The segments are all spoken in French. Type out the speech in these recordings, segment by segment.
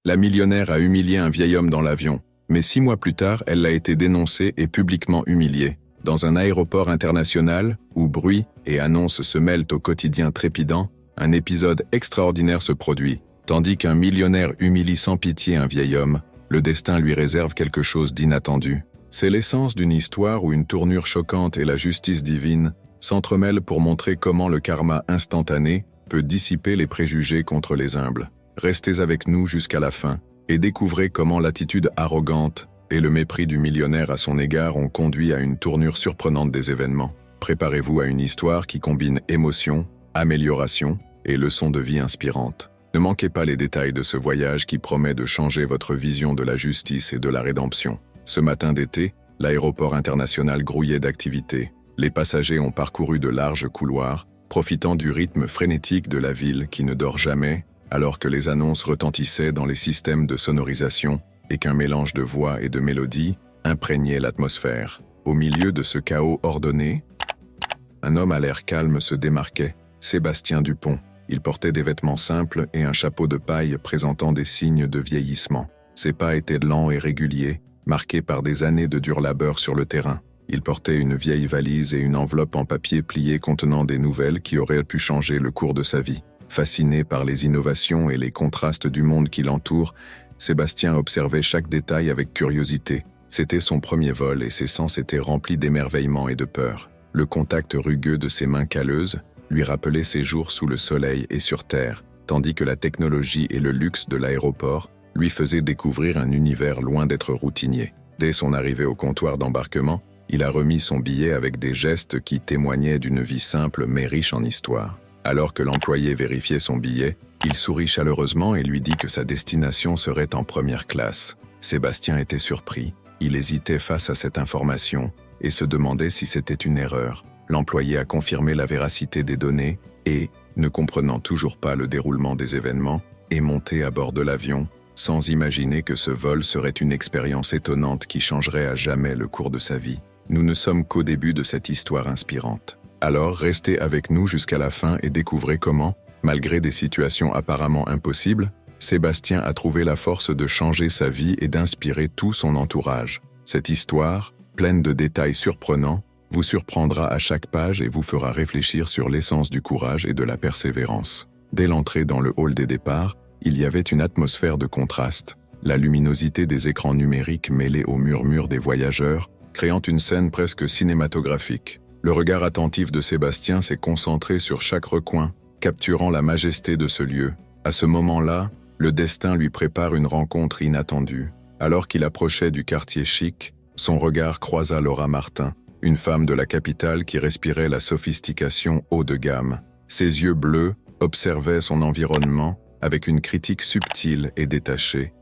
La millionnaire a humilié un vieil homme dans l'avion, mais 6 mois plus tard, elle l'a été dénoncée et publiquement humiliée. Dans un aéroport international, où bruit et annonces se mêlent au quotidien trépidant, un épisode extraordinaire se produit. Tandis qu'un millionnaire humilie sans pitié un vieil homme, le destin lui réserve quelque chose d'inattendu. C'est l'essence d'une histoire où une tournure choquante et la justice divine s'entremêlent pour montrer comment le karma instantané peut dissiper les préjugés contre les humbles. Restez avec nous jusqu'à la fin et découvrez comment l'attitude arrogante et le mépris du millionnaire à son égard ont conduit à une tournure surprenante des événements. Préparez-vous à une histoire qui combine émotion, amélioration et leçons de vie inspirantes. Ne manquez pas les détails de ce voyage qui promet de changer votre vision de la justice et de la rédemption. Ce matin d'été, l'aéroport international grouillait d'activités. Les passagers ont parcouru de larges couloirs, profitant du rythme frénétique de la ville qui ne dort jamais, alors que les annonces retentissaient dans les systèmes de sonorisation et qu'un mélange de voix et de mélodies imprégnait l'atmosphère. Au milieu de ce chaos ordonné, un homme à l'air calme se démarquait, Sébastien Dupont. Il portait des vêtements simples et un chapeau de paille présentant des signes de vieillissement. Ses pas étaient lents et réguliers, marqués par des années de dur labeur sur le terrain. Il portait une vieille valise et une enveloppe en papier plié contenant des nouvelles qui auraient pu changer le cours de sa vie. Fasciné par les innovations et les contrastes du monde qui l'entoure, Sébastien observait chaque détail avec curiosité. C'était son premier vol et ses sens étaient remplis d'émerveillement et de peur. Le contact rugueux de ses mains calleuses lui rappelait ses jours sous le soleil et sur terre, tandis que la technologie et le luxe de l'aéroport lui faisaient découvrir un univers loin d'être routinier. Dès son arrivée au comptoir d'embarquement, il a remis son billet avec des gestes qui témoignaient d'une vie simple mais riche en histoire. Alors que l'employé vérifiait son billet, il sourit chaleureusement et lui dit que sa destination serait en première classe. Sébastien était surpris, il hésitait face à cette information et se demandait si c'était une erreur. L'employé a confirmé la véracité des données et, ne comprenant toujours pas le déroulement des événements, est monté à bord de l'avion, sans imaginer que ce vol serait une expérience étonnante qui changerait à jamais le cours de sa vie. Nous ne sommes qu'au début de cette histoire inspirante. Alors restez avec nous jusqu'à la fin et découvrez comment, malgré des situations apparemment impossibles, Sébastien a trouvé la force de changer sa vie et d'inspirer tout son entourage. Cette histoire, pleine de détails surprenants, vous surprendra à chaque page et vous fera réfléchir sur l'essence du courage et de la persévérance. Dès l'entrée dans le hall des départs, il y avait une atmosphère de contraste, la luminosité des écrans numériques mêlée au murmure des voyageurs, créant une scène presque cinématographique. Le regard attentif de Sébastien s'est concentré sur chaque recoin, capturant la majesté de ce lieu. À ce moment-là, le destin lui prépare une rencontre inattendue. Alors qu'il approchait du quartier chic, son regard croisa Laura Martin, une femme de la capitale qui respirait la sophistication haut de gamme. Ses yeux bleus observaient son environnement avec une critique subtile et détachée,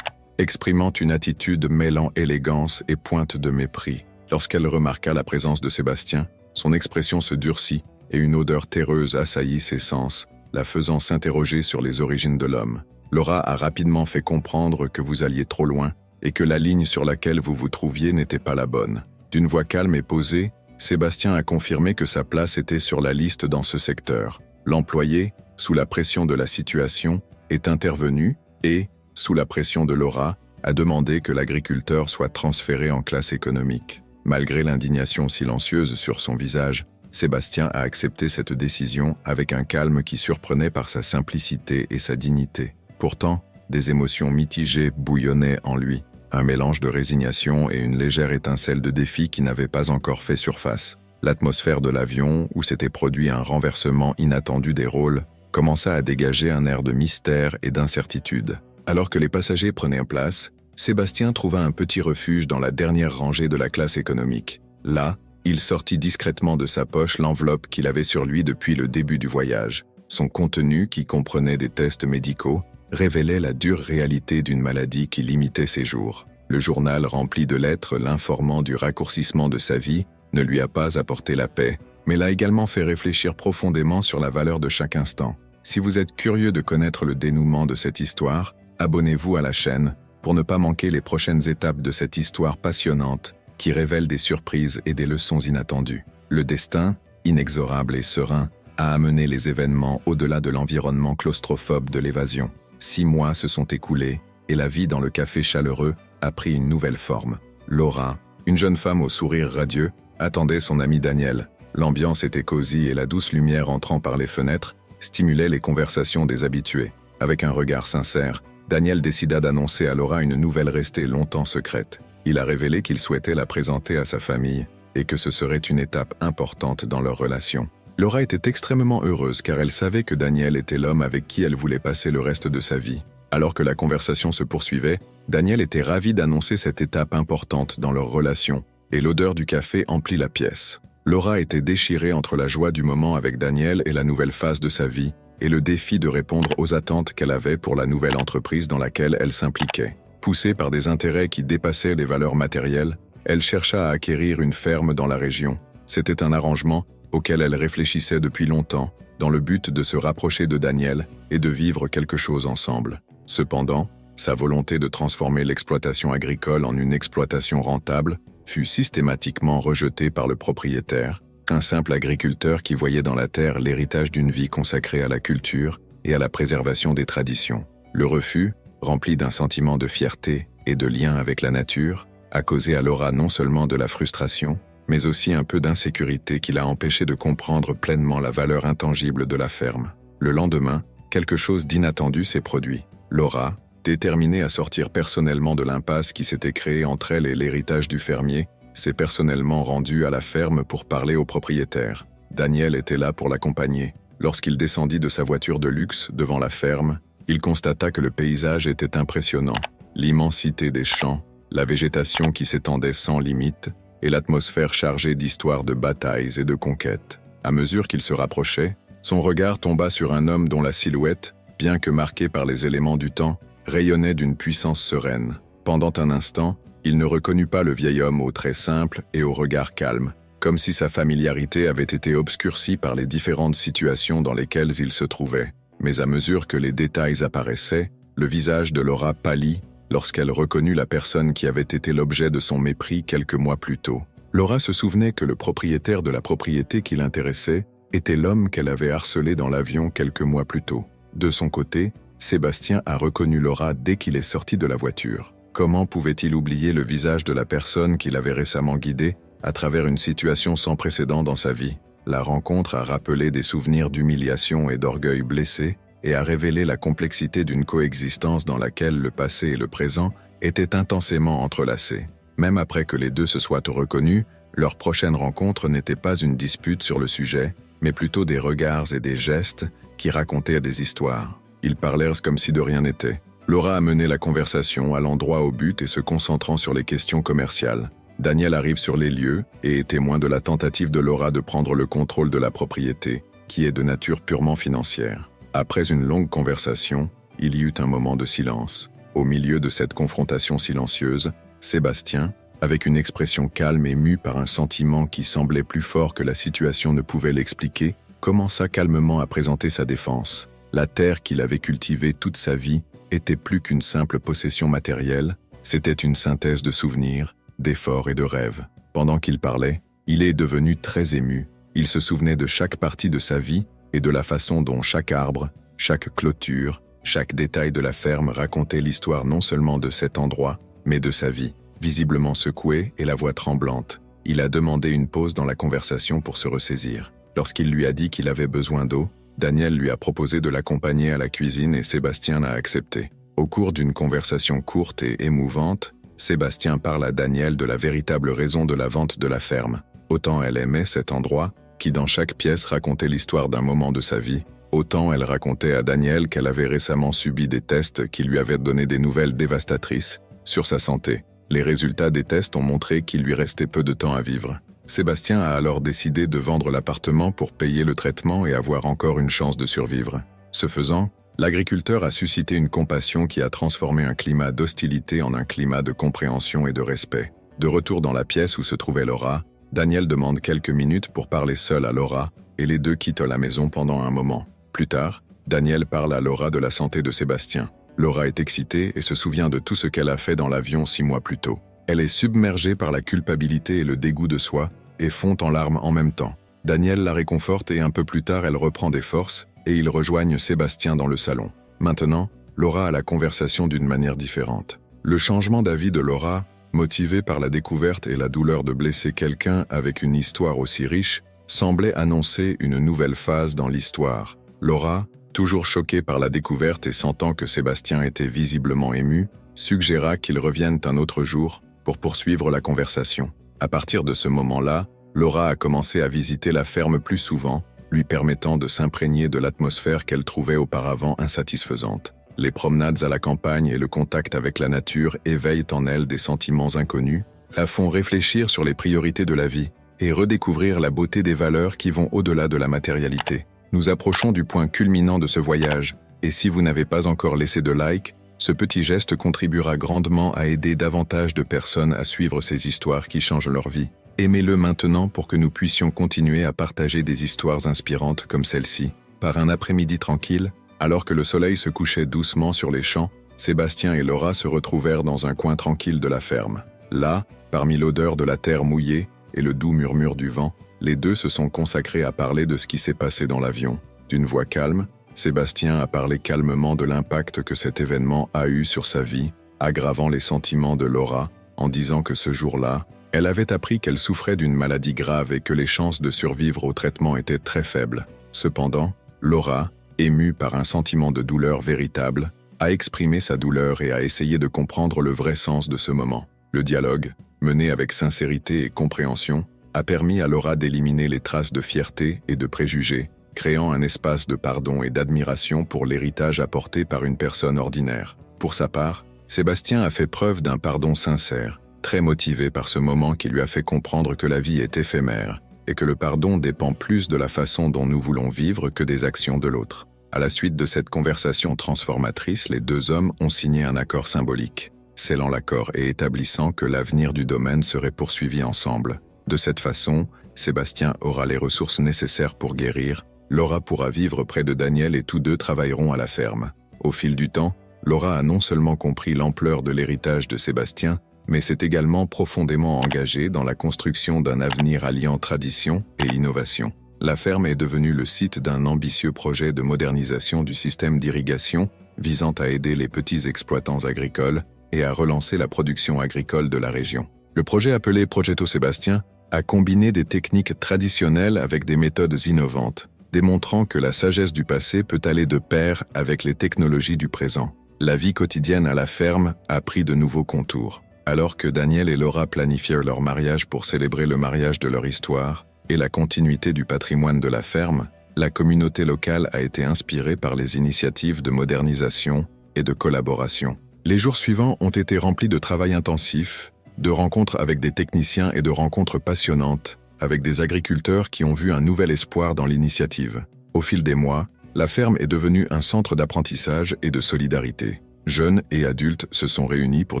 exprimant une attitude mêlant élégance et pointe de mépris. Lorsqu'elle remarqua la présence de Sébastien, son expression se durcit et une odeur terreuse assaillit ses sens, la faisant s'interroger sur les origines de l'homme. Laura a rapidement fait comprendre que vous alliez trop loin et que la ligne sur laquelle vous vous trouviez n'était pas la bonne. D'une voix calme et posée, Sébastien a confirmé que sa place était sur la liste dans ce secteur. L'employé, sous la pression de la situation, est intervenu et, sous la pression de Laura, a demandé que l'agriculteur soit transféré en classe économique. Malgré l'indignation silencieuse sur son visage, Sébastien a accepté cette décision avec un calme qui surprenait par sa simplicité et sa dignité. Pourtant, des émotions mitigées bouillonnaient en lui, un mélange de résignation et une légère étincelle de défi qui n'avait pas encore fait surface. L'atmosphère de l'avion, où s'était produit un renversement inattendu des rôles, commença à dégager un air de mystère et d'incertitude. Alors que les passagers prenaient place, Sébastien trouva un petit refuge dans la dernière rangée de la classe économique. Là, il sortit discrètement de sa poche l'enveloppe qu'il avait sur lui depuis le début du voyage. Son contenu, qui comprenait des tests médicaux, révélait la dure réalité d'une maladie qui limitait ses jours. Le journal rempli de lettres l'informant du raccourcissement de sa vie ne lui a pas apporté la paix, mais l'a également fait réfléchir profondément sur la valeur de chaque instant. Si vous êtes curieux de connaître le dénouement de cette histoire, abonnez-vous à la chaîne pour ne pas manquer les prochaines étapes de cette histoire passionnante qui révèle des surprises et des leçons inattendues. Le destin, inexorable et serein, a amené les événements au-delà de l'environnement claustrophobe de l'évasion. 6 mois se sont écoulés et la vie dans le café chaleureux a pris une nouvelle forme. Laura, une jeune femme au sourire radieux, attendait son ami Daniel. L'ambiance était cosy et la douce lumière entrant par les fenêtres stimulait les conversations des habitués. Avec un regard sincère, Daniel décida d'annoncer à Laura une nouvelle restée longtemps secrète. Il a révélé qu'il souhaitait la présenter à sa famille et que ce serait une étape importante dans leur relation. Laura était extrêmement heureuse car elle savait que Daniel était l'homme avec qui elle voulait passer le reste de sa vie. Alors que la conversation se poursuivait, Daniel était ravi d'annoncer cette étape importante dans leur relation, et l'odeur du café emplit la pièce. Laura était déchirée entre la joie du moment avec Daniel et la nouvelle phase de sa vie, et le défi de répondre aux attentes qu'elle avait pour la nouvelle entreprise dans laquelle elle s'impliquait. Poussée par des intérêts qui dépassaient les valeurs matérielles, elle chercha à acquérir une ferme dans la région. C'était un arrangement auquel elle réfléchissait depuis longtemps, dans le but de se rapprocher de Daniel et de vivre quelque chose ensemble. Cependant, sa volonté de transformer l'exploitation agricole en une exploitation rentable fut systématiquement rejetée par le propriétaire, un simple agriculteur qui voyait dans la terre l'héritage d'une vie consacrée à la culture et à la préservation des traditions. Le refus, rempli d'un sentiment de fierté et de lien avec la nature, a causé à Laura non seulement de la frustration, mais aussi un peu d'insécurité qui l'a empêché de comprendre pleinement la valeur intangible de la ferme. Le lendemain, quelque chose d'inattendu s'est produit. Laura, déterminée à sortir personnellement de l'impasse qui s'était créée entre elle et l'héritage du fermier, s'est personnellement rendue à la ferme pour parler au propriétaire. Daniel était là pour l'accompagner. Lorsqu'il descendit de sa voiture de luxe devant la ferme, il constata que le paysage était impressionnant. L'immensité des champs, la végétation qui s'étendait sans limite, et l'atmosphère chargée d'histoires de batailles et de conquêtes. À mesure qu'il se rapprochait, son regard tomba sur un homme dont la silhouette, bien que marquée par les éléments du temps, rayonnait d'une puissance sereine. Pendant un instant, il ne reconnut pas le vieil homme aux traits simples et au regard calme, comme si sa familiarité avait été obscurcie par les différentes situations dans lesquelles il se trouvait. Mais à mesure que les détails apparaissaient, le visage de Laura pâlit lorsqu'elle reconnut la personne qui avait été l'objet de son mépris quelques mois plus tôt. Laura se souvenait que le propriétaire de la propriété qui l'intéressait était l'homme qu'elle avait harcelé dans l'avion quelques mois plus tôt. De son côté, Sébastien a reconnu Laura dès qu'il est sorti de la voiture. Comment pouvait-il oublier le visage de la personne qu'il avait récemment guidée à travers une situation sans précédent dans sa vie? La rencontre a rappelé des souvenirs d'humiliation et d'orgueil blessé et a révélé la complexité d'une coexistence dans laquelle le passé et le présent étaient intensément entrelacés. Même après que les deux se soient reconnus, leur prochaine rencontre n'était pas une dispute sur le sujet, mais plutôt des regards et des gestes qui racontaient des histoires. Ils parlèrent comme si de rien n'était. Laura a mené la conversation allant droit au but et se concentrant sur les questions commerciales. Daniel arrive sur les lieux et est témoin de la tentative de Laura de prendre le contrôle de la propriété, qui est de nature purement financière. Après une longue conversation, il y eut un moment de silence. Au milieu de cette confrontation silencieuse, Sébastien, avec une expression calme et mue par un sentiment qui semblait plus fort que la situation ne pouvait l'expliquer, commença calmement à présenter sa défense. La terre qu'il avait cultivée toute sa vie était plus qu'une simple possession matérielle, c'était une synthèse de souvenirs, d'efforts et de rêves. Pendant qu'il parlait, il est devenu très ému. Il se souvenait de chaque partie de sa vie et de la façon dont chaque arbre, chaque clôture, chaque détail de la ferme racontait l'histoire non seulement de cet endroit, mais de sa vie. Visiblement secoué et la voix tremblante, il a demandé une pause dans la conversation pour se ressaisir. Lorsqu'il lui a dit qu'il avait besoin d'eau, Daniel lui a proposé de l'accompagner à la cuisine et Sébastien l'a accepté. Au cours d'une conversation courte et émouvante, Sébastien parle à Daniel de la véritable raison de la vente de la ferme. Autant elle aimait cet endroit, qui dans chaque pièce racontait l'histoire d'un moment de sa vie, autant elle racontait à Daniel qu'elle avait récemment subi des tests qui lui avaient donné des nouvelles dévastatrices sur sa santé. Les résultats des tests ont montré qu'il lui restait peu de temps à vivre. Sébastien a alors décidé de vendre l'appartement pour payer le traitement et avoir encore une chance de survivre. Ce faisant, l'agriculteur a suscité une compassion qui a transformé un climat d'hostilité en un climat de compréhension et de respect. De retour dans la pièce où se trouvait Laura, Daniel demande quelques minutes pour parler seul à Laura et les deux quittent la maison pendant un moment. Plus tard, Daniel parle à Laura de la santé de Sébastien. Laura est excitée et se souvient de tout ce qu'elle a fait dans l'avion 6 mois plus tôt. Elle est submergée par la culpabilité et le dégoût de soi et fond en larmes en même temps. Daniel la réconforte et un peu plus tard elle reprend des forces et ils rejoignent Sébastien dans le salon. Maintenant, Laura a la conversation d'une manière différente. Le changement d'avis de Laura, motivé par la découverte et la douleur de blesser quelqu'un avec une histoire aussi riche, semblait annoncer une nouvelle phase dans l'histoire. Laura, toujours choquée par la découverte et sentant que Sébastien était visiblement ému, suggéra qu'ils reviennent un autre jour pour poursuivre la conversation. À partir de ce moment-là, Laura a commencé à visiter la ferme plus souvent, lui permettant de s'imprégner de l'atmosphère qu'elle trouvait auparavant insatisfaisante. Les promenades à la campagne et le contact avec la nature éveillent en elle des sentiments inconnus, la font réfléchir sur les priorités de la vie et redécouvrir la beauté des valeurs qui vont au-delà de la matérialité. Nous approchons du point culminant de ce voyage, et si vous n'avez pas encore laissé de like, ce petit geste contribuera grandement à aider davantage de personnes à suivre ces histoires qui changent leur vie. Aimez-le maintenant pour que nous puissions continuer à partager des histoires inspirantes comme celle-ci. Par un après-midi tranquille, alors que le soleil se couchait doucement sur les champs, Sébastien et Laura se retrouvèrent dans un coin tranquille de la ferme. Là, parmi l'odeur de la terre mouillée et le doux murmure du vent, les deux se sont consacrés à parler de ce qui s'est passé dans l'avion. D'une voix calme, Sébastien a parlé calmement de l'impact que cet événement a eu sur sa vie, aggravant les sentiments de Laura, en disant que ce jour-là, elle avait appris qu'elle souffrait d'une maladie grave et que les chances de survivre au traitement étaient très faibles. Cependant, Laura, émue par un sentiment de douleur véritable, a exprimé sa douleur et a essayé de comprendre le vrai sens de ce moment. Le dialogue, mené avec sincérité et compréhension, a permis à Laura d'éliminer les traces de fierté et de préjugés, créant un espace de pardon et d'admiration pour l'héritage apporté par une personne ordinaire. Pour sa part, Sébastien a fait preuve d'un pardon sincère, très motivé par ce moment qui lui a fait comprendre que la vie est éphémère et que le pardon dépend plus de la façon dont nous voulons vivre que des actions de l'autre. À la suite de cette conversation transformatrice, les deux hommes ont signé un accord symbolique, scellant l'accord et établissant que l'avenir du domaine serait poursuivi ensemble. De cette façon, Sébastien aura les ressources nécessaires pour guérir, Laura pourra vivre près de Daniel et tous deux travailleront à la ferme. Au fil du temps, Laura a non seulement compris l'ampleur de l'héritage de Sébastien, mais s'est également profondément engagée dans la construction d'un avenir alliant tradition et innovation. La ferme est devenue le site d'un ambitieux projet de modernisation du système d'irrigation visant à aider les petits exploitants agricoles et à relancer la production agricole de la région. Le projet appelé Progetto Sébastien a combiné des techniques traditionnelles avec des méthodes innovantes, démontrant que la sagesse du passé peut aller de pair avec les technologies du présent. La vie quotidienne à la ferme a pris de nouveaux contours. Alors que Daniel et Laura planifièrent leur mariage pour célébrer le mariage de leur histoire et la continuité du patrimoine de la ferme, la communauté locale a été inspirée par les initiatives de modernisation et de collaboration. Les jours suivants ont été remplis de travail intensif, de rencontres avec des techniciens et de rencontres passionnantes avec des agriculteurs qui ont vu un nouvel espoir dans l'initiative. Au fil des mois, la ferme est devenue un centre d'apprentissage et de solidarité. Jeunes et adultes se sont réunis pour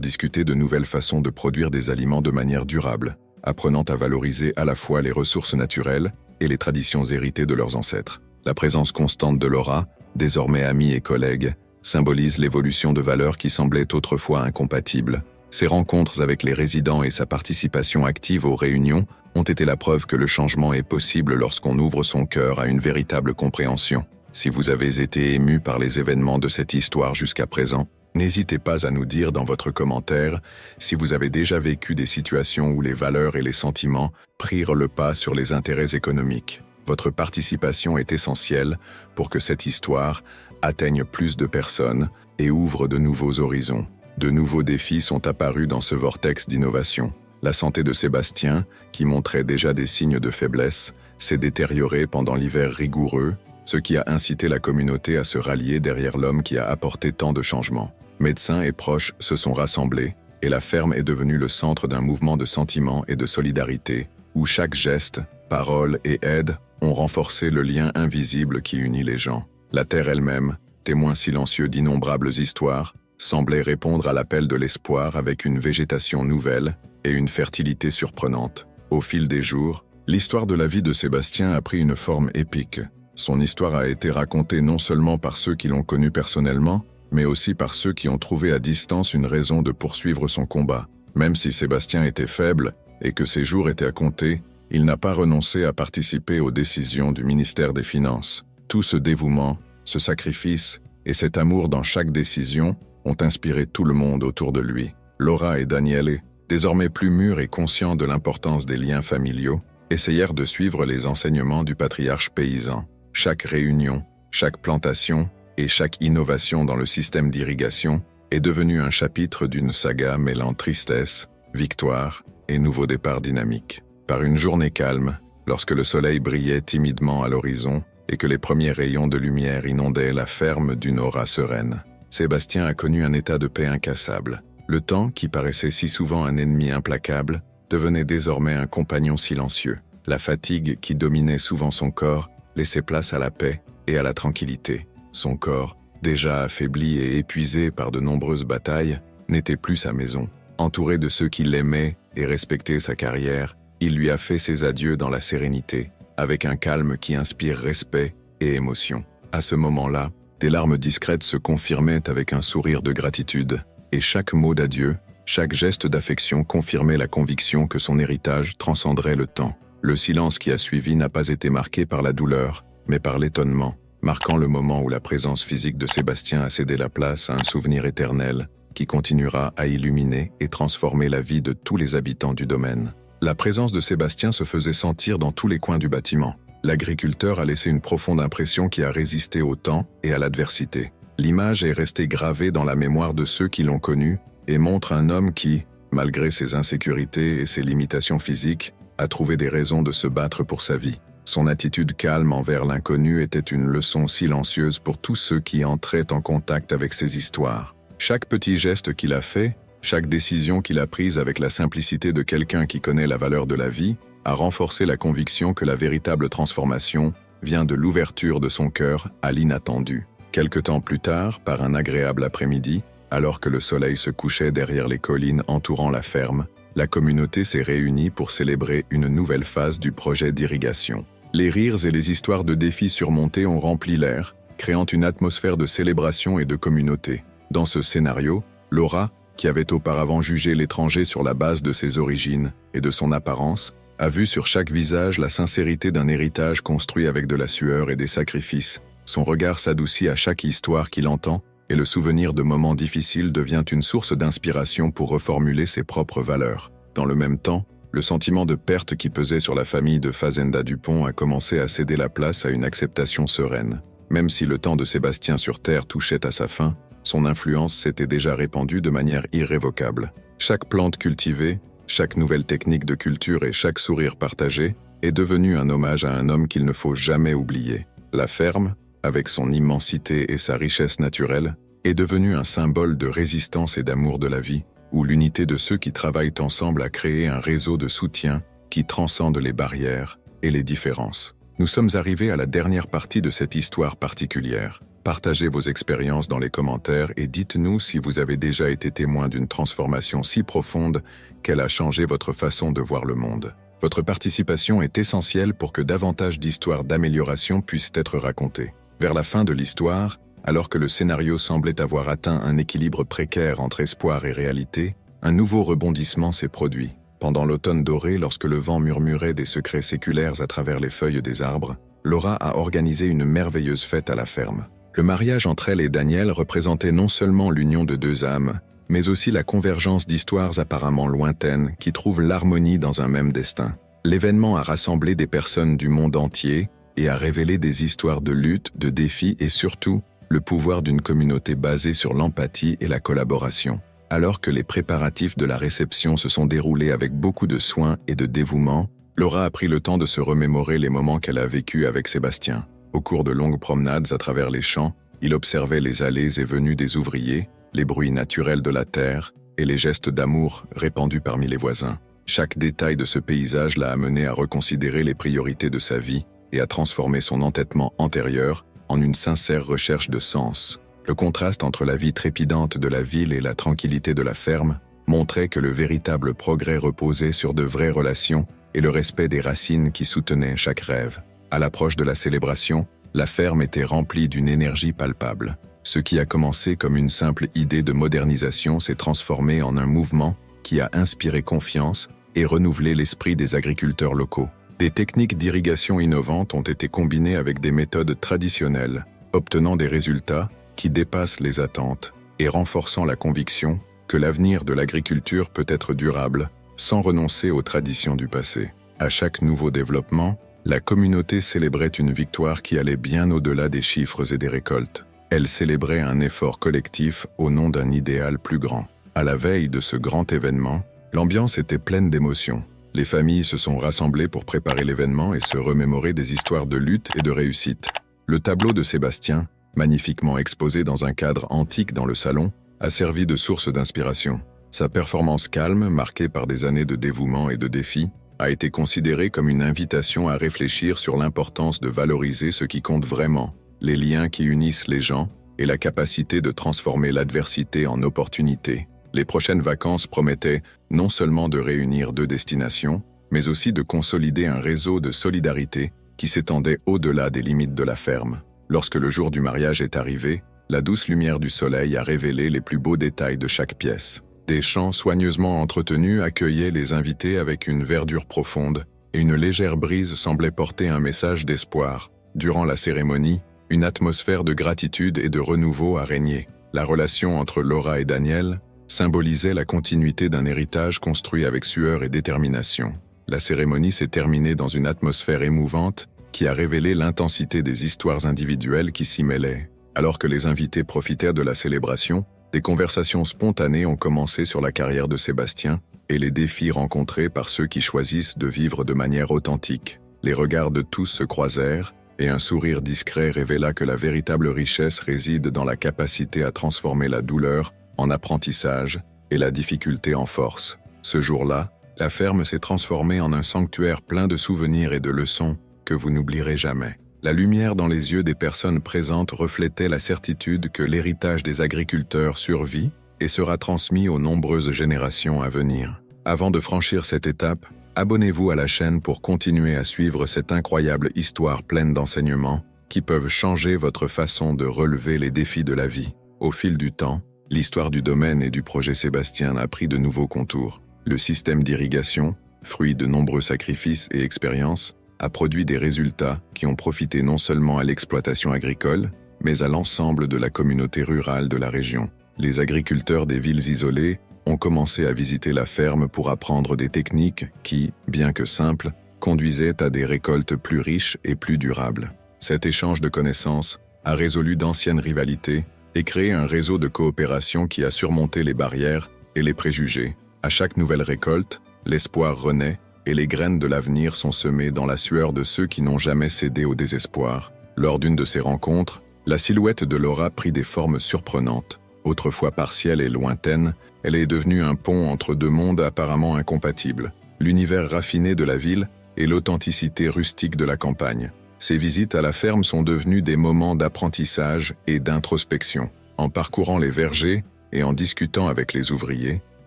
discuter de nouvelles façons de produire des aliments de manière durable, apprenant à valoriser à la fois les ressources naturelles et les traditions héritées de leurs ancêtres. La présence constante de Laura, désormais amie et collègue, symbolise l'évolution de valeurs qui semblaient autrefois incompatibles. Ses rencontres avec les résidents et sa participation active aux réunions ont été la preuve que le changement est possible lorsqu'on ouvre son cœur à une véritable compréhension. Si vous avez été ému par les événements de cette histoire jusqu'à présent, n'hésitez pas à nous dire dans votre commentaire si vous avez déjà vécu des situations où les valeurs et les sentiments prirent le pas sur les intérêts économiques. Votre participation est essentielle pour que cette histoire atteigne plus de personnes et ouvre de nouveaux horizons. De nouveaux défis sont apparus dans ce vortex d'innovation. La santé de Sébastien, qui montrait déjà des signes de faiblesse, s'est détériorée pendant l'hiver rigoureux, ce qui a incité la communauté à se rallier derrière l'homme qui a apporté tant de changements. Médecins et proches se sont rassemblés, et la ferme est devenue le centre d'un mouvement de sentiments et de solidarité, où chaque geste, parole et aide ont renforcé le lien invisible qui unit les gens. La terre elle-même, témoin silencieux d'innombrables histoires, semblait répondre à l'appel de l'espoir avec une végétation nouvelle et une fertilité surprenante. Au fil des jours, l'histoire de la vie de Sébastien a pris une forme épique. Son histoire a été racontée non seulement par ceux qui l'ont connu personnellement, mais aussi par ceux qui ont trouvé à distance une raison de poursuivre son combat. Même si Sébastien était faible et que ses jours étaient à compter, il n'a pas renoncé à participer aux décisions du ministère des Finances. Tout ce dévouement, ce sacrifice, et cet amour dans chaque décision ont inspiré tout le monde autour de lui. Laura et Daniele, désormais plus mûrs et conscients de l'importance des liens familiaux, essayèrent de suivre les enseignements du patriarche paysan. Chaque réunion, chaque plantation et chaque innovation dans le système d'irrigation est devenue un chapitre d'une saga mêlant tristesse, victoire et nouveau départ dynamique. Par une journée calme, lorsque le soleil brillait timidement à l'horizon et que les premiers rayons de lumière inondaient la ferme d'une aura sereine, Sébastien a connu un état de paix incassable. Le temps, qui paraissait si souvent un ennemi implacable, devenait désormais un compagnon silencieux. La fatigue qui dominait souvent son corps laissait place à la paix et à la tranquillité. Son corps, déjà affaibli et épuisé par de nombreuses batailles, n'était plus sa maison. Entouré de ceux qui l'aimaient et respectaient sa carrière, il lui a fait ses adieux dans la sérénité, avec un calme qui inspire respect et émotion. À ce moment-là, des larmes discrètes se confirmaient avec un sourire de gratitude, et chaque mot d'adieu, chaque geste d'affection confirmait la conviction que son héritage transcenderait le temps. Le silence qui a suivi n'a pas été marqué par la douleur, mais par l'étonnement, marquant le moment où la présence physique de Sébastien a cédé la place à un souvenir éternel qui continuera à illuminer et transformer la vie de tous les habitants du domaine. La présence de Sébastien se faisait sentir dans tous les coins du bâtiment. L'agriculteur a laissé une profonde impression qui a résisté au temps et à l'adversité. L'image est restée gravée dans la mémoire de ceux qui l'ont connu et montre un homme qui, malgré ses insécurités et ses limitations physiques, a trouvé des raisons de se battre pour sa vie. Son attitude calme envers l'inconnu était une leçon silencieuse pour tous ceux qui entraient en contact avec ses histoires. Chaque petit geste qu'il a fait, chaque décision qu'il a prise avec la simplicité de quelqu'un qui connaît la valeur de la vie, a renforcé la conviction que la véritable transformation vient de l'ouverture de son cœur à l'inattendu. Quelque temps plus tard, par un agréable après-midi, alors que le soleil se couchait derrière les collines entourant la ferme, la communauté s'est réunie pour célébrer une nouvelle phase du projet d'irrigation. Les rires et les histoires de défis surmontés ont rempli l'air, créant une atmosphère de célébration et de communauté. Dans ce scénario, Laura, qui avait auparavant jugé l'étranger sur la base de ses origines et de son apparence, a vu sur chaque visage la sincérité d'un héritage construit avec de la sueur et des sacrifices. Son regard s'adoucit à chaque histoire qu'il entend, et le souvenir de moments difficiles devient une source d'inspiration pour reformuler ses propres valeurs. Dans le même temps, le sentiment de perte qui pesait sur la famille de Fazenda Dupont a commencé à céder la place à une acceptation sereine. Même si le temps de Sébastien sur Terre touchait à sa fin, son influence s'était déjà répandue de manière irrévocable. Chaque plante cultivée, chaque nouvelle technique de culture et chaque sourire partagé est devenu un hommage à un homme qu'il ne faut jamais oublier. La ferme, avec son immensité et sa richesse naturelle, est devenue un symbole de résistance et d'amour de la vie, où l'unité de ceux qui travaillent ensemble a créé un réseau de soutien qui transcende les barrières et les différences. Nous sommes arrivés à la dernière partie de cette histoire particulière. Partagez vos expériences dans les commentaires et dites-nous si vous avez déjà été témoin d'une transformation si profonde qu'elle a changé votre façon de voir le monde. Votre participation est essentielle pour que davantage d'histoires d'amélioration puissent être racontées. Vers la fin de l'histoire, alors que le scénario semblait avoir atteint un équilibre précaire entre espoir et réalité, un nouveau rebondissement s'est produit. Pendant l'automne doré, lorsque le vent murmurait des secrets séculaires à travers les feuilles des arbres, Laura a organisé une merveilleuse fête à la ferme. Le mariage entre elle et Daniel représentait non seulement l'union de deux âmes, mais aussi la convergence d'histoires apparemment lointaines qui trouvent l'harmonie dans un même destin. L'événement a rassemblé des personnes du monde entier et a révélé des histoires de lutte, de défis et surtout, le pouvoir d'une communauté basée sur l'empathie et la collaboration. Alors que les préparatifs de la réception se sont déroulés avec beaucoup de soin et de dévouement, Laura a pris le temps de se remémorer les moments qu'elle a vécus avec Sébastien. Au cours de longues promenades à travers les champs, il observait les allées et venues des ouvriers, les bruits naturels de la terre et les gestes d'amour répandus parmi les voisins. Chaque détail de ce paysage l'a amené à reconsidérer les priorités de sa vie et à transformer son entêtement antérieur en une sincère recherche de sens. Le contraste entre la vie trépidante de la ville et la tranquillité de la ferme montrait que le véritable progrès reposait sur de vraies relations et le respect des racines qui soutenaient chaque rêve. À l'approche de la célébration, la ferme était remplie d'une énergie palpable. Ce qui a commencé comme une simple idée de modernisation s'est transformé en un mouvement qui a inspiré confiance et renouvelé l'esprit des agriculteurs locaux. Des techniques d'irrigation innovantes ont été combinées avec des méthodes traditionnelles, obtenant des résultats qui dépassent les attentes et renforçant la conviction que l'avenir de l'agriculture peut être durable sans renoncer aux traditions du passé. À chaque nouveau développement, la communauté célébrait une victoire qui allait bien au-delà des chiffres et des récoltes. Elle célébrait un effort collectif au nom d'un idéal plus grand. À la veille de ce grand événement, l'ambiance était pleine d'émotions. Les familles se sont rassemblées pour préparer l'événement et se remémorer des histoires de lutte et de réussite. Le tableau de Sébastien, magnifiquement exposé dans un cadre antique dans le salon, a servi de source d'inspiration. Sa performance calme, marquée par des années de dévouement et de défis, a été considérée comme une invitation à réfléchir sur l'importance de valoriser ce qui compte vraiment, les liens qui unissent les gens et la capacité de transformer l'adversité en opportunité. Les prochaines vacances promettaient non seulement de réunir deux destinations, mais aussi de consolider un réseau de solidarité qui s'étendait au-delà des limites de la ferme. Lorsque le jour du mariage est arrivé, la douce lumière du soleil a révélé les plus beaux détails de chaque pièce. Des champs soigneusement entretenus accueillaient les invités avec une verdure profonde, et une légère brise semblait porter un message d'espoir. Durant la cérémonie, une atmosphère de gratitude et de renouveau a régné. La relation entre Laura et Daniel symbolisait la continuité d'un héritage construit avec sueur et détermination. La cérémonie s'est terminée dans une atmosphère émouvante qui a révélé l'intensité des histoires individuelles qui s'y mêlaient. Alors que les invités profitèrent de la célébration, des conversations spontanées ont commencé sur la carrière de Sébastien et les défis rencontrés par ceux qui choisissent de vivre de manière authentique. Les regards de tous se croisèrent et un sourire discret révéla que la véritable richesse réside dans la capacité à transformer la douleur en apprentissage et la difficulté en force. Ce jour-là, la ferme s'est transformée en un sanctuaire plein de souvenirs et de leçons que vous n'oublierez jamais. La lumière dans les yeux des personnes présentes reflétait la certitude que l'héritage des agriculteurs survit et sera transmis aux nombreuses générations à venir. Avant de franchir cette étape, abonnez-vous à la chaîne pour continuer à suivre cette incroyable histoire pleine d'enseignements qui peuvent changer votre façon de relever les défis de la vie. Au fil du temps, l'histoire du domaine et du projet Sébastien a pris de nouveaux contours. Le système d'irrigation, fruit de nombreux sacrifices et expériences, a produit des résultats qui ont profité non seulement à l'exploitation agricole, mais à l'ensemble de la communauté rurale de la région. Les agriculteurs des villes isolées ont commencé à visiter la ferme pour apprendre des techniques qui, bien que simples, conduisaient à des récoltes plus riches et plus durables. Cet échange de connaissances a résolu d'anciennes rivalités et créé un réseau de coopération qui a surmonté les barrières et les préjugés. À chaque nouvelle récolte, l'espoir renaît et les graines de l'avenir sont semées dans la sueur de ceux qui n'ont jamais cédé au désespoir. Lors d'une de ces rencontres, la silhouette de Laura prit des formes surprenantes. Autrefois partielle et lointaine, elle est devenue un pont entre deux mondes apparemment incompatibles, l'univers raffiné de la ville et l'authenticité rustique de la campagne. Ces visites à la ferme sont devenues des moments d'apprentissage et d'introspection. En parcourant les vergers et en discutant avec les ouvriers,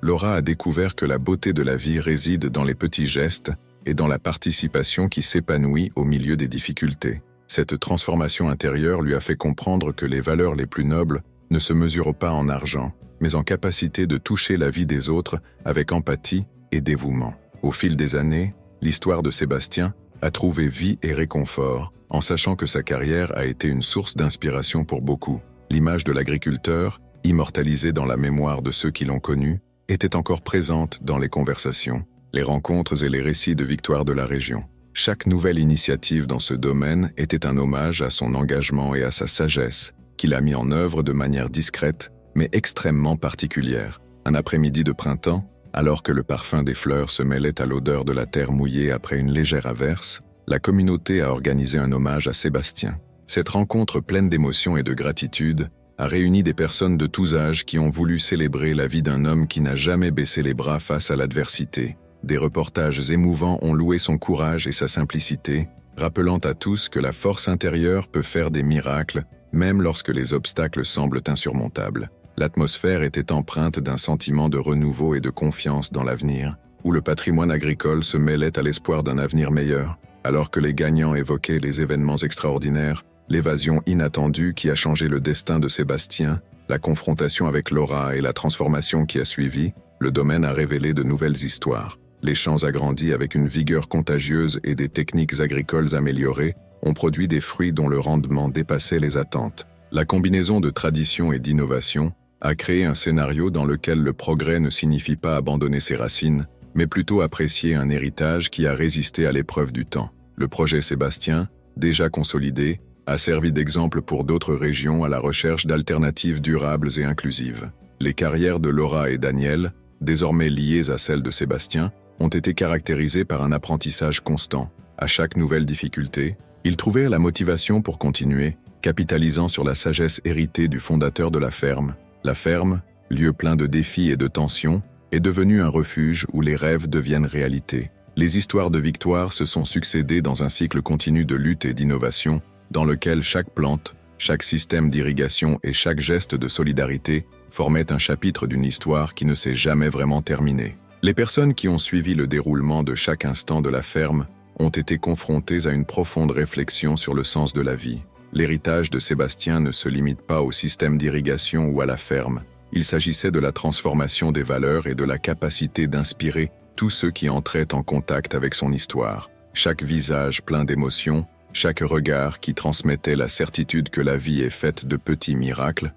Laura a découvert que la beauté de la vie réside dans les petits gestes et dans la participation qui s'épanouit au milieu des difficultés. Cette transformation intérieure lui a fait comprendre que les valeurs les plus nobles ne se mesurent pas en argent, mais en capacité de toucher la vie des autres avec empathie et dévouement. Au fil des années, l'histoire de Sébastien a trouvé vie et réconfort, en sachant que sa carrière a été une source d'inspiration pour beaucoup. L'image de l'agriculteur, immortalisée dans la mémoire de ceux qui l'ont connu, était encore présente dans les conversations, les rencontres et les récits de victoire de la région. Chaque nouvelle initiative dans ce domaine était un hommage à son engagement et à sa sagesse, qu'il a mis en œuvre de manière discrète, mais extrêmement particulière. Un après-midi de printemps, alors que le parfum des fleurs se mêlait à l'odeur de la terre mouillée après une légère averse, la communauté a organisé un hommage à Sébastien. Cette rencontre pleine d'émotion et de gratitude a réuni des personnes de tous âges qui ont voulu célébrer la vie d'un homme qui n'a jamais baissé les bras face à l'adversité. Des reportages émouvants ont loué son courage et sa simplicité, rappelant à tous que la force intérieure peut faire des miracles, même lorsque les obstacles semblent insurmontables. L'atmosphère était empreinte d'un sentiment de renouveau et de confiance dans l'avenir, où le patrimoine agricole se mêlait à l'espoir d'un avenir meilleur. Alors que les gagnants évoquaient les événements extraordinaires, l'évasion inattendue qui a changé le destin de Sébastien, la confrontation avec Laura et la transformation qui a suivi, le domaine a révélé de nouvelles histoires. Les champs agrandis avec une vigueur contagieuse et des techniques agricoles améliorées ont produit des fruits dont le rendement dépassait les attentes. La combinaison de tradition et d'innovation a créé un scénario dans lequel le progrès ne signifie pas abandonner ses racines, mais plutôt apprécier un héritage qui a résisté à l'épreuve du temps. Le projet Sébastien, déjà consolidé, a servi d'exemple pour d'autres régions à la recherche d'alternatives durables et inclusives. Les carrières de Laura et Daniel, désormais liées à celles de Sébastien, ont été caractérisées par un apprentissage constant. À chaque nouvelle difficulté, ils trouvèrent la motivation pour continuer, capitalisant sur la sagesse héritée du fondateur de la ferme. La ferme, lieu plein de défis et de tensions, est devenue un refuge où les rêves deviennent réalité. Les histoires de victoire se sont succédées dans un cycle continu de lutte et d'innovation, dans lequel chaque plante, chaque système d'irrigation et chaque geste de solidarité formaient un chapitre d'une histoire qui ne s'est jamais vraiment terminée. Les personnes qui ont suivi le déroulement de chaque instant de la ferme ont été confrontées à une profonde réflexion sur le sens de la vie. L'héritage de Sébastien ne se limite pas au système d'irrigation ou à la ferme. Il s'agissait de la transformation des valeurs et de la capacité d'inspirer tous ceux qui entraient en contact avec son histoire. Chaque visage plein d'émotions, chaque regard qui transmettait la certitude que la vie est faite de petits miracles,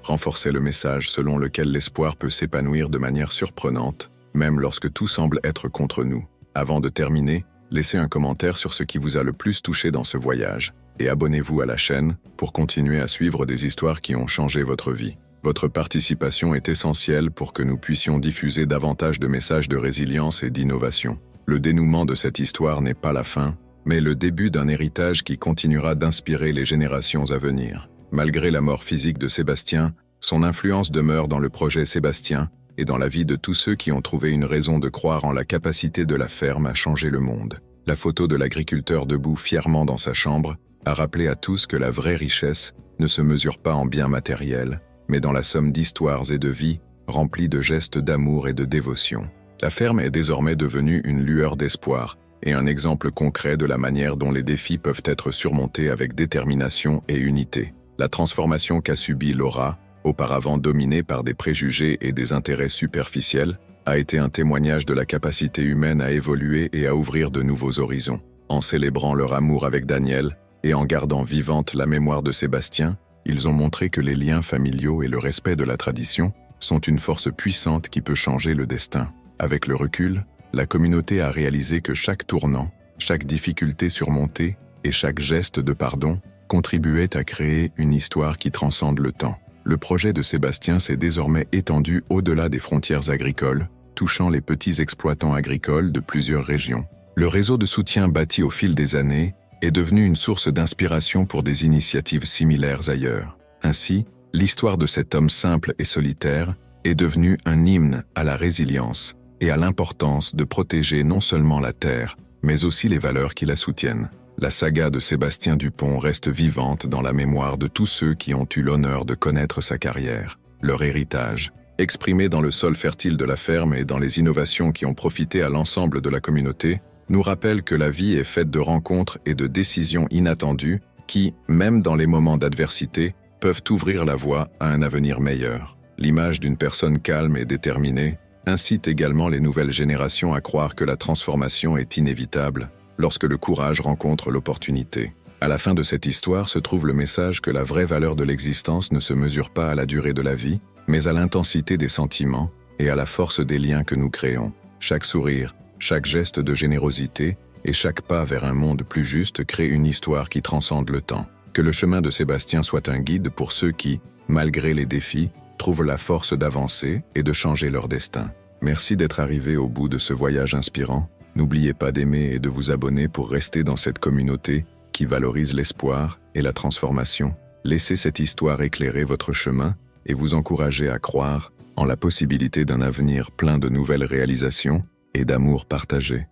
renforçait le message selon lequel l'espoir peut s'épanouir de manière surprenante, même lorsque tout semble être contre nous. Avant de terminer, laissez un commentaire sur ce qui vous a le plus touché dans ce voyage, et abonnez-vous à la chaîne pour continuer à suivre des histoires qui ont changé votre vie. Votre participation est essentielle pour que nous puissions diffuser davantage de messages de résilience et d'innovation. Le dénouement de cette histoire n'est pas la fin, mais le début d'un héritage qui continuera d'inspirer les générations à venir. Malgré la mort physique de Sébastien, son influence demeure dans le projet Sébastien et dans la vie de tous ceux qui ont trouvé une raison de croire en la capacité de la ferme à changer le monde. La photo de l'agriculteur debout fièrement dans sa chambre a rappelé à tous que la vraie richesse ne se mesure pas en biens matériels, mais dans la somme d'histoires et de vies remplies de gestes d'amour et de dévotion. La ferme est désormais devenue une lueur d'espoir et un exemple concret de la manière dont les défis peuvent être surmontés avec détermination et unité. La transformation qu'a subie Laura, auparavant dominée par des préjugés et des intérêts superficiels, a été un témoignage de la capacité humaine à évoluer et à ouvrir de nouveaux horizons. En célébrant leur amour avec Daniel et en gardant vivante la mémoire de Sébastien, ils ont montré que les liens familiaux et le respect de la tradition sont une force puissante qui peut changer le destin. Avec le recul, la communauté a réalisé que chaque tournant, chaque difficulté surmontée et chaque geste de pardon contribuait à créer une histoire qui transcende le temps. Le projet de Sébastien s'est désormais étendu au-delà des frontières agricoles, touchant les petits exploitants agricoles de plusieurs régions. Le réseau de soutien bâti au fil des années est devenu une source d'inspiration pour des initiatives similaires ailleurs. Ainsi, l'histoire de cet homme simple et solitaire est devenue un hymne à la résilience et à l'importance de protéger non seulement la terre, mais aussi les valeurs qui la soutiennent. La saga de Sébastien Dupont reste vivante dans la mémoire de tous ceux qui ont eu l'honneur de connaître sa carrière. Leur héritage, exprimé dans le sol fertile de la ferme et dans les innovations qui ont profité à l'ensemble de la communauté, nous rappelle que la vie est faite de rencontres et de décisions inattendues qui, même dans les moments d'adversité, peuvent ouvrir la voie à un avenir meilleur. L'image d'une personne calme et déterminée incite également les nouvelles générations à croire que la transformation est inévitable lorsque le courage rencontre l'opportunité. À la fin de cette histoire se trouve le message que la vraie valeur de l'existence ne se mesure pas à la durée de la vie, mais à l'intensité des sentiments et à la force des liens que nous créons. Chaque sourire, chaque geste de générosité et chaque pas vers un monde plus juste crée une histoire qui transcende le temps. Que le chemin de Sébastien soit un guide pour ceux qui, malgré les défis, trouvent la force d'avancer et de changer leur destin. Merci d'être arrivé au bout de ce voyage inspirant. N'oubliez pas d'aimer et de vous abonner pour rester dans cette communauté qui valorise l'espoir et la transformation. Laissez cette histoire éclairer votre chemin et vous encourager à croire en la possibilité d'un avenir plein de nouvelles réalisations et d'amour partagé.